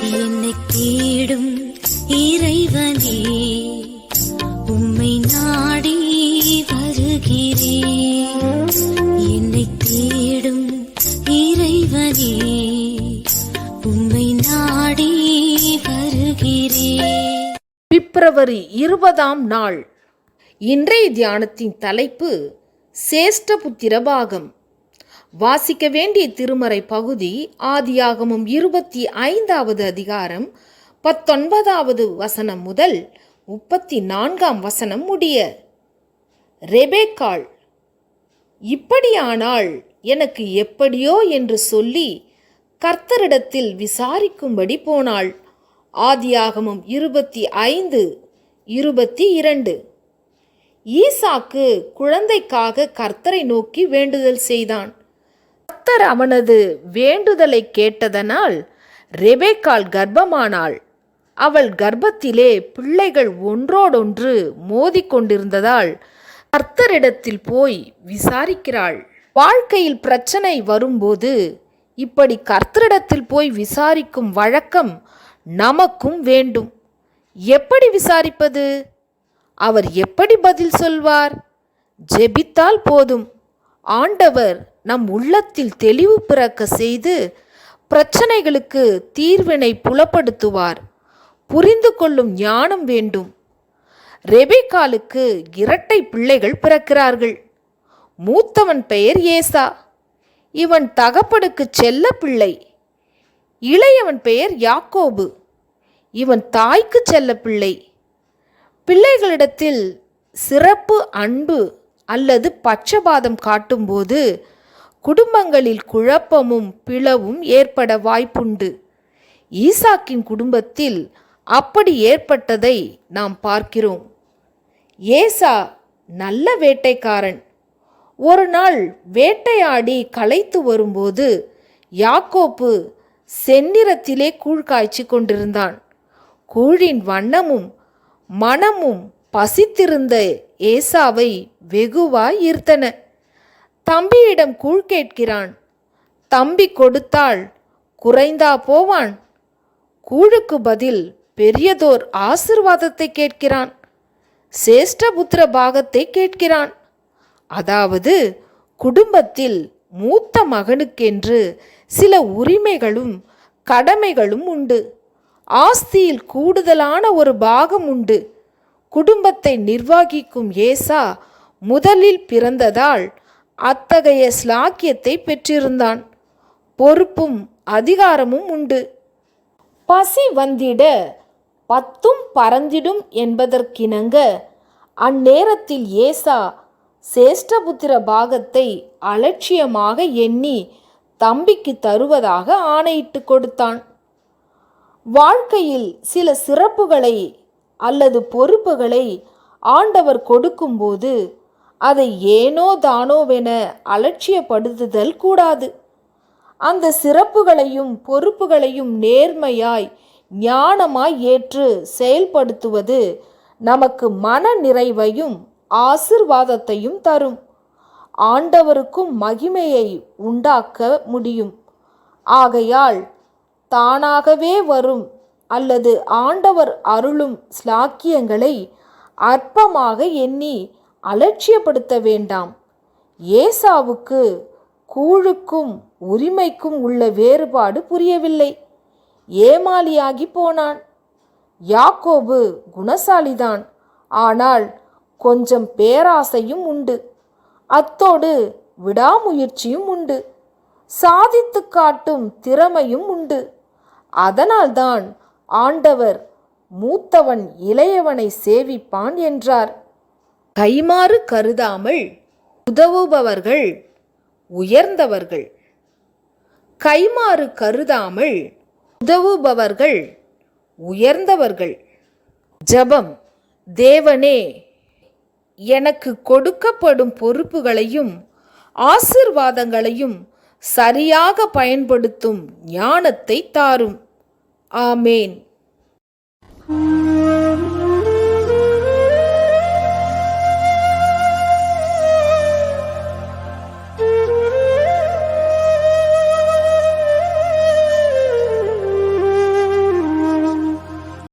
என்னை தேடும் இறைவனே, உம்மை நாடி வருகிறேன். என்னை தேடும் இறைவனே, உம்மை நாடி வருகிறேன். பிப்ரவரி 20ஆம் நாள். இன்றைய தியானத்தின் தலைப்பு சேஷ்டபுத்திர பாகம். வாசிக்க வேண்டிய திருமறை பகுதி ஆதியாகமம் 25வது அதிகாரம் 19வது வசனம் முதல் 34ஆம் வசனம் முடிய. ரெபெக்காள், இப்படியானால் எனக்கு எப்படியோ என்று சொல்லி கர்த்தரிடத்தில் விசாரிக்கும்படி போனாள். ஆதியாகமம் 25:22. ஈசாக்கு குழந்தைக்காக கர்த்தரை நோக்கி வேண்டுதல் செய்தான். கர்த்தர் அவனது வேண்டுதலை கேட்டதனால் ரெபெக்காள் கர்ப்பமானாள். அவள் கர்ப்பத்திலே பிள்ளைகள் ஒன்றோடொன்று மோதிக்கொண்டிருந்ததால் கர்த்தரிடத்தில் போய் விசாரிக்கிறாள். வாழ்க்கையில் பிரச்சனை வரும்போது இப்படி கர்த்தரிடத்தில் போய் விசாரிக்கும் வழக்கம் நமக்கும் வேண்டும். எப்படி விசாரிப்பது? அவர் எப்படி பதில் சொல்வார்? ஜெபித்தால் போதும். ஆண்டவர் நம் உள்ளத்தில் தெளிவு பிறக்க செய்து பிரச்சனைகளுக்கு தீர்வினை புலப்படுத்துவார். புரிந்து கொள்ளும் ஞானம் வேண்டும். ரெபெக்காளுக்கு இரட்டை பிள்ளைகள் பிறக்கிறார்கள். மூத்தவன் பெயர் ஏசா. இவன் தகப்பனுக்கு செல்ல பிள்ளை. இளையவன் பெயர் யாக்கோபு. இவன் தாய்க்கு செல்ல பிள்ளை. பிள்ளைகளிடத்தில் சிறப்பு அன்பு அல்லது பட்சபாதம் காட்டும்போது குடும்பங்களில் குழப்பமும் பிளவும் ஏற்பட வாய்ப்புண்டு. ஈசாக்கின் குடும்பத்தில் அப்படி ஏற்பட்டதை நாம் பார்க்கிறோம். ஏசா நல்ல வேட்டைக்காரன். ஒரு நாள் வேட்டையாடி களைத்து வரும்போது யாக்கோப்பு செந்நிறத்திலே கூழ் காய்ச்சி கொண்டிருந்தான். கூழின் வண்ணமும் மனமும் பசித்திருந்த ஏசாவை வெகுவாய் ஈர்த்தன. தம்பியிடம் கூழ் கேட்கிறான். தம்பி கொடுத்தால் குறைந்தா போவான். கூழுக்கு பதில் பெரியதோர் ஆசீர்வாதத்தை கேட்கிறான். சேஷ்டபுத்திர பாகத்தை கேட்கிறான். அதாவது குடும்பத்தில் மூத்த மகனுக்கென்று சில உரிமைகளும் கடமைகளும் உண்டு. ஆஸ்தியில் கூடுதலான ஒரு பாகம் உண்டு. குடும்பத்தை நிர்வகிக்கும் ஏசா முதலில் பிறந்ததால் அத்தகைய ஸ்லாக்கியத்தை பெற்றிருந்தான். பொறுப்பும் அதிகாரமும் உண்டு. பசி வந்திட 10 பறந்திடும் என்பதற்கிணங்க அந்நேரத்தில் ஏசா சேஷ்டபுத்திர பாகத்தை அலட்சியமாக எண்ணி தம்பிக்கு தருவதாக ஆணையிட்டு கொடுத்தான். வாழ்க்கையில் சில சிறப்புகளை அல்லது பொறுப்புகளை ஆண்டவர் கொடுக்கும்போது அதை ஏனோ தானோவென அலட்சியப்படுத்துதல் கூடாது. அந்த சிறப்புகளையும் பொறுப்புகளையும் நேர்மையாய் ஞானமாய் ஏற்று செயல்படுத்துவது நமக்கு மன நிறைவையும் ஆசீர்வாதத்தையும் தரும். ஆண்டவருக்கும் மகிமையை உண்டாக்க முடியும். ஆகையால் தானாகவே வரும் அல்லது ஆண்டவர் அருளும் ஸ்லாக்கியங்களை அற்பமாக எண்ணி அலட்சியப்படுத்த வேண்டாம். ஏசாவுக்கு கூழுக்கும் உரிமைக்கும் உள்ள வேறுபாடு புரியவில்லை. ஏமாளியாகி போனான். யாக்கோபு குணசாலிதான். ஆனால் கொஞ்சம் பேராசையும் உண்டு. அத்தோடு விடாமுயற்சியும் உண்டு. சாதித்து காட்டும் திறமையும் உண்டு. அதனால்தான் ஆண்டவர் மூத்தவன் இளையவனை சேவிப்பான் என்றார். கைமாறு கருதாமல் உதவுபவர்கள் உயர்ந்தவர்கள். கைமாறு கருதாமல் உதவுபவர்கள் உயர்ந்தவர்கள். ஜெபம். தேவனே, எனக்கு கொடுக்கப்படும் பொறுப்புகளையும் ஆசீர்வாதங்களையும் சரியாக பயன்படுத்தும் ஞானத்தை தாரும். ஆமேன்.